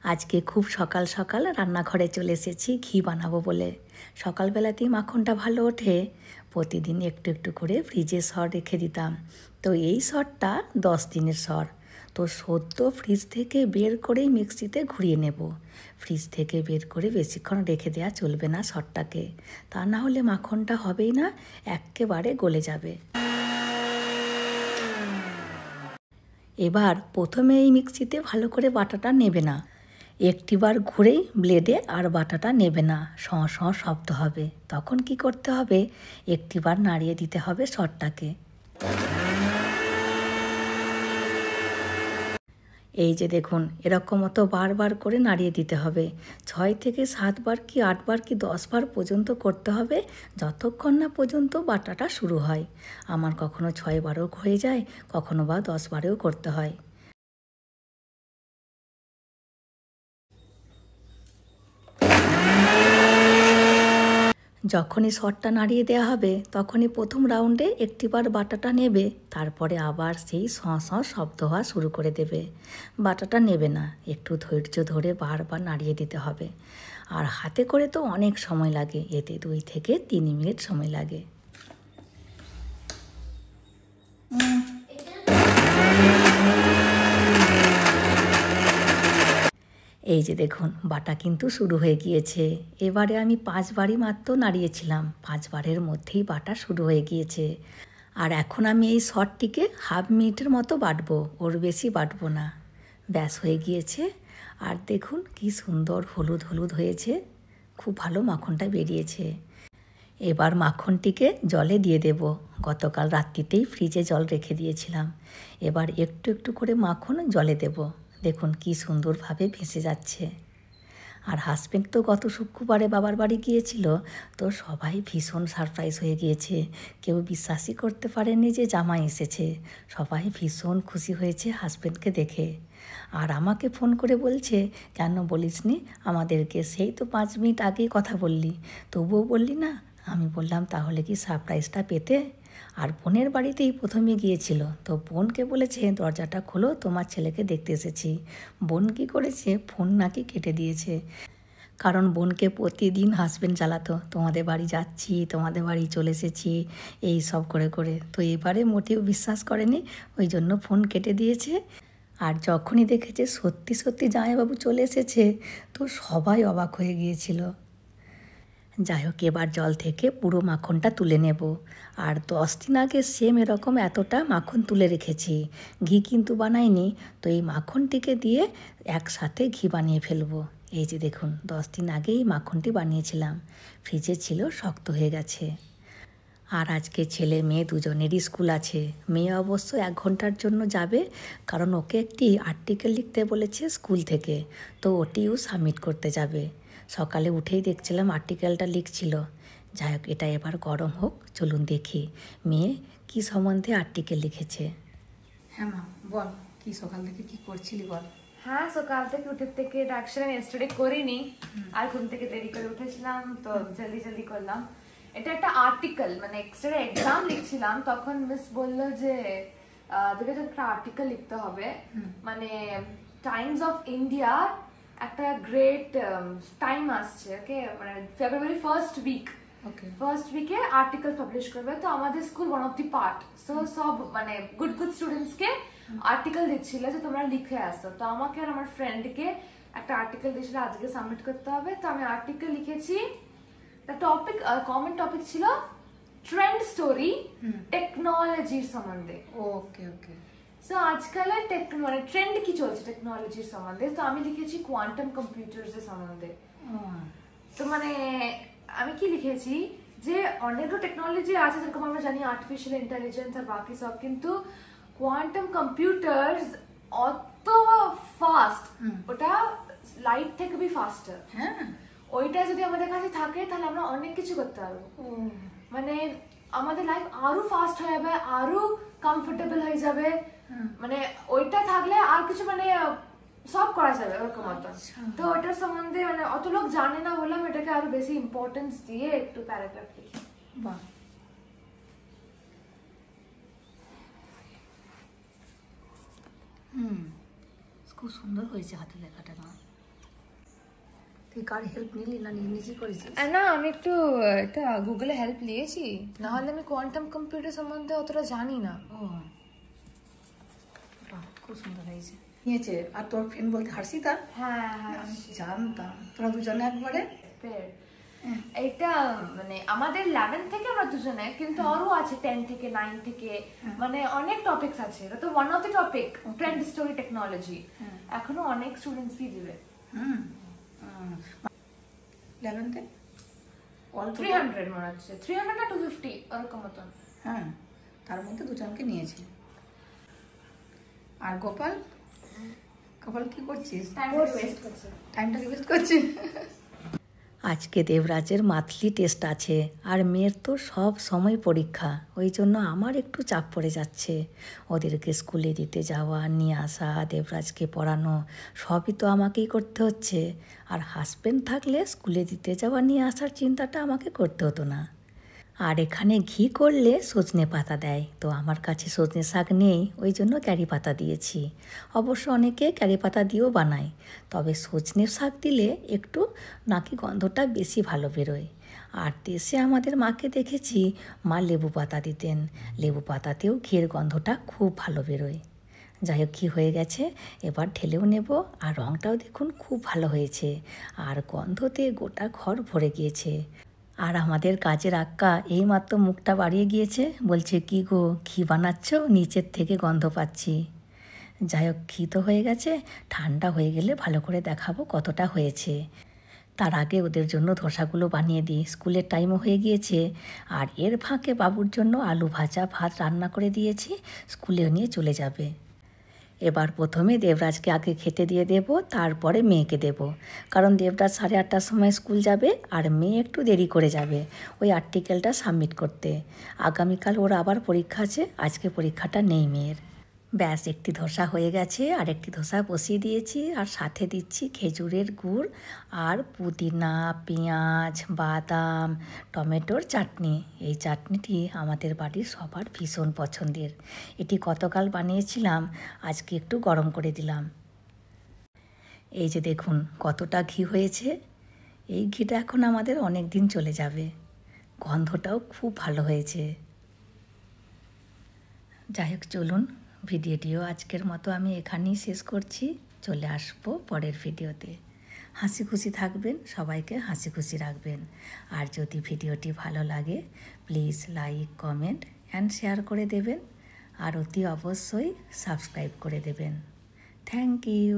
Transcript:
আজকে খুব সকাল সকাল রান্নাঘরে চলে এসেছি ঘি বানাবো বলে। সকালবেলাতেই মাখনটা ভালো ওঠে। প্রতিদিন একটু একটু করে ফ্রিজে সর রেখে দিতাম। তো এই সরটা 10 দিনের সর। তো সদ্য ফ্রিজ থেকে বের করেই মিক্সিতে ঘুরিয়ে নেব। ফ্রিজ থেকে বের করে বেশিক্ষণ রেখে দেওয়া চলবে না সরটাকে, তা না হলে মাখনটা হবেই না, একেবারে গলে যাবে। এবার প্রথমে এই মিক্সিতে ভালো করে বাটাটা নেবে না, একটিবার ঘুরেই ব্লেডে আর বাটাটা নেবে না, শঁ শঁ শব্দ হবে। তখন কি করতে হবে, একটিবার নাড়িয়ে দিতে হবে সরটাকে। এই যে দেখুন, এরকম মতো বারবার করে নাড়িয়ে দিতে হবে। 6 থেকে 7 বার কি 8 বার কি 10 বার পর্যন্ত করতে হবে, যতক্ষণ না পর্যন্ত বাটাটা শুরু হয়। আমার কখনো 6 বারও হয়ে যায়, কখনো বা 10 বারেও করতে হয়। যখনই সরটা নাড়িয়ে দেওয়া হবে তখনই প্রথম রাউন্ডে একটিবার বাটাটা নেবে, তারপরে আবার সেই সঁ সঁ শব্দ হওয়া শুরু করে দেবে। বাটাটা নেবে না, একটু ধৈর্য ধরে বারবার নাড়িয়ে দিতে হবে। আর হাতে করে তো অনেক সময় লাগে, এতে 2 থেকে 3 মিনিট সময় লাগে। এই যে দেখুন, বাটা কিন্তু শুরু হয়ে গিয়েছে। এবারে আমি 5 বারই মাত্র নাড়িয়েছিলাম, 5 বারের মধ্যেই বাটা শুরু হয়ে গিয়েছে। আর এখন আমি এই সরটিকে হাফ মিনিটের মতো বাটবো, ওর বেশি বাটবো না। ব্যাস হয়ে গিয়েছে। আর দেখুন কি সুন্দর হলুদ হলুদ হয়েছে, খুব ভালো মাখনটা বেরিয়েছে। এবার মাখনটিকে জলে দিয়ে দেব। গতকাল রাত্রিতেই ফ্রিজে জল রেখে দিয়েছিলাম। এবার একটু একটু করে মাখন জলে দেব। দেখুন কি সুন্দরভাবে ভেসে যাচ্ছে। আর হাজব্যান্ড তো গত শুক্রবারে বাবার বাড়ি গিয়েছিল, তো সবাই ভীষণ সারপ্রাইজ হয়ে গিয়েছে। কেউ বিশ্বাসই করতে পারেনি যে জামাই এসেছে। সবাই ভীষণ খুশি হয়েছে হাজব্যান্ডকে দেখে। আর আমাকে ফোন করে বলছে, কেন বলিসনি আমাদেরকে, সেই তো 5 মিনিট আগেই কথা বললি, তবুও বললি না। আমি বললাম, তাহলে কি সারপ্রাইজটা পেতে? আর বোনের বাড়িতেই প্রথমে গিয়েছিল, তো বোনকে বলেছে দরজাটা খোলো, তোমার ছেলেকে দেখতে এসেছি। বোন কী করেছে, ফোন নাকি কেটে দিয়েছে। কারণ বোনকে প্রতিদিন হাজব্যান্ড জ্বালাতো, তোমাদের বাড়ি যাচ্ছি, তোমাদের বাড়ি চলে এসেছি, এই সব করে করে। তো এবারে মোটেও বিশ্বাস করেনি, ওই জন্য ফোন কেটে দিয়েছে। আর যখনই দেখেছে সত্যি সত্যি জামাইবাবু চলে এসেছে, তো সবাই অবাক হয়ে গিয়েছিল। যাই হোক, এবার জল থেকে পুরো মাখনটা তুলে নেব। আর 10 দিন আগে সেম এরকম এতটা মাখন তুলে রেখেছি, ঘি কিন্তু বানাইনি। তো এই মাখনটিকে দিয়ে একসাথে ঘি বানিয়ে ফেলবো। এই যে দেখুন, 10 দিন আগেই মাখনটি বানিয়েছিলাম, ফ্রিজে ছিল, শক্ত হয়ে গেছে। আর আজকে ছেলে মেয়ে দুজনেরই স্কুল আছে। মেয়ে অবশ্য 1 ঘন্টার জন্য যাবে, কারণ ওকে একটি আর্টিকেল লিখতে বলেছে স্কুল থেকে, তো ওটিও সাবমিট করতে যাবে। সকালে উঠেই দেখছিলাম আর্টিকেলটা লিখছিল। যাই হোক, এটা এবার গরম হোক, চলুন দেখি মেয়ে কি সম্বন্ধে আর্টিকেল লিখেছে। হ্যাঁ মা বল, কি সকাল থেকে কি করছিলি বল। হ্যাঁ, সকাল থেকে উঠে থেকে ডাকছিলাম, yesterday করিনি, আর ঘুম থেকে দেরি করে উঠেছিলাম, তো জলদি জলদি করলাম। এটা একটা আর্টিকেল, মানে এক্সট্রা এক্সাম লিখছিলাম, তখন মিস বললো যে তোকে একটা আর্টিকেল লিখতে হবে, মানে টাইমস অফ ইন্ডিয়া একটা গ্রেট টাইম আসছে, ওকে, মানে ফেব্রুয়ারি ফার্স্ট উইকে আর্টিকেল পাবলিশ করবে। তো আমাদের school one of the part, so সব মানে গুড স্টুডেন্টস কে আর্টিকেল দিচ্ছিল যে তোমরা লিখে আসো। তো আমাকে আর আমার ফ্রেন্ডকে একটা আর্টিকেল দিয়েছিল, আজকে সাবমিট করতে হবে। তো আমি আর্টিকেল লিখেছি, টপিক কমন টপিক ছিল ট্রেন্ড স্টোরি টেকনোলজির সম্বন্ধে। ওকে ওকে। সো আজকালের মানে ট্রেন্ড কি চলছে টেকনোলজির সম্বন্ধে, তো আমি লিখেছি কোয়ান্টাম কম্পিউটার্স এর সম্বন্ধে। তো মানে আমি কি লিখেছি যে অনেকগুলো টেকনোলজি আছে, যেরকম আমরা জানি আর্টিফিশিয়াল ইন্টেলিজেন্স আর বাকি সব, কিন্তু কোয়ান্টাম কম্পিউটার্স অত ফাস্ট, ওটা লাইট থেকে বি ফাস্টার। হ্যাঁ, ওইটা যদি আমাদের কাছে থাকে তাহলে আমরা অনেক কিছু করতে পারবো। মানে আমাদের লাইফ আরো ফাস্ট হয়ে যাবে, আরো কমফোর্টেবল হয়ে যাবে। মানে ওইটা থাকলে আর কিছু মানে সব করা যাবে ওরকম মতো। তো ওটার সম্বন্ধে মানে অত লোক জানে না বলে আমি এটাকে আরো বেশি ইম্পর্টেন্স দিয়ে একটু প্যারাগ্রাফ লিখি। বাহ, খুব সুন্দর হয়েছে হাতে লেখাটা। তুই কার হেল্প নিলি না নিজে করেছিস? না, আমি একটু এটা গুগলে হেল্প নিয়েছি, না হলে আমি কোয়ান্টাম কম্পিউটার সম্বন্ধে অতটা জানি না। ও বাহ, খুব সুন্দর হয়েছে। নিয়েছে। আর তোর ফ্রেন্ড বলতে হার্ষিতা? হ্যাঁ হ্যাঁ, আমি জানতাম তোরা দুজনে একবারে। এইটা মানে আমাদের 11 থেকে আমরা দুজনে, কিন্তু আরো আছে 10 থেকে 9 থেকে, মানে অনেক টপিকস আছে। এটা তো one of the topic, trend story technology. এখনো অনেক স্টুডেন্টস কি দিবে। 11তে অল 300 মনে হচ্ছে, 300 না 250 এরকম মতন। হ্যাঁ, তার মধ্যে দুজনকে নিয়েছে। আর গোপাল কি করছিস? টাইমটা ওয়েস্ট করছিস। আজকে দেবরাজের মান্থলি টেস্ট আছে, আর মেয়ের তো সব সময় পরীক্ষা, ওই জন্য আমার একটু চাপ পড়ে যাচ্ছে। ওদেরকে স্কুলে দিতে যাওয়া, নিয়ে আসা, দেবরাজকে পড়ানো, সবই তো আমাকেই করতে হচ্ছে। আর হাজব্যান্ড থাকলে স্কুলে দিতে যাওয়া নিয়ে আসার চিন্তাটা আমাকে করতে হতো না। আর এখানে ঘি করলে সজনে পাতা দেয়, তো আমার কাছে সজনে শাক নেই, ওই জন্য ক্যারি পাতা দিয়েছি। অবশ্য অনেকে ক্যারি পাতা দিয়েও বানায়, তবে সজনে শাক দিলে একটু নাকি গন্ধটা বেশি ভালো বেরোয়। আর দেশে আমাদের মাকে দেখেছি মা লেবু পাতা দিতেন, লেবু পাতাতেও ঘিয়ের গন্ধটা খুব ভালো বেরোয়। যাই হোক, ঘি হয়ে গেছে, এবার ঢেলেও নেব। আর রঙটাও দেখুন খুব ভালো হয়েছে, আর গন্ধতে গোটা ঘর ভরে গিয়েছে। আর আমাদের কাজের আক্কা এইমাত্র মুখটা বাড়িয়ে গিয়েছে, বলছে কি গো ঘি বানাচ্ছ, নিচের থেকে গন্ধ পাচ্ছি। যাই হোক, ঘি তো হয়ে গেছে, ঠান্ডা হয়ে গেলে ভালো করে দেখাবো কতটা হয়েছে। তার আগে ওদের জন্য ধোসাগুলো বানিয়ে দিই, স্কুলের টাইমও হয়ে গিয়েছে। আর এর ফাঁকে বাবুর জন্য আলু ভাজা ভাত রান্না করে দিয়েছি, স্কুলে নিয়ে চলে যাবে। এবার প্রথমে দেবরাজকে আগে খেতে দিয়ে দেব, তারপরে মেয়েকে দেব। কারণ দেবরাজ 8:30টার সময় স্কুল যাবে, আর মেয়ে একটু দেরি করে যাবে ওই আর্টিকেলটা সাবমিট করতে। আগামীকাল ওর আবার পরীক্ষা আছে, আজকে পরীক্ষাটা নেই মেয়ের। ব্যাস, একটি ধোসা হয়ে গেছে, আর একটি ধোসা বসিয়ে দিয়েছি, আর সাথে দিচ্ছি খেজুরের গুড় আর পুদিনা, পেঁয়াজ, বাদাম, টমেটোর চাটনি। এই চাটনিটি আমাদের বাড়ির সবার ভীষণ পছন্দের। এটি গতকাল বানিয়েছিলাম, আজকে একটু গরম করে দিলাম। এই যে দেখুন কতটা ঘি হয়েছে। এই ঘিটা এখন আমাদের অনেক দিন চলে যাবে, গন্ধটাও খুব ভালো হয়েছে। যাই হোক, চলুন ভিডিওটিও আজকের মতো আমি এখানেই শেষ করছি। চলে আসবো পরের ভিডিওতে। হাসি খুশি থাকবেন, সবাইকে হাসি খুশি রাখবেন। আর যদি ভিডিওটি ভালো লাগে please like, comment and share করে দেবেন। আর অতি অবশ্যই সাবস্ক্রাইব করে দেবেন। Thank you.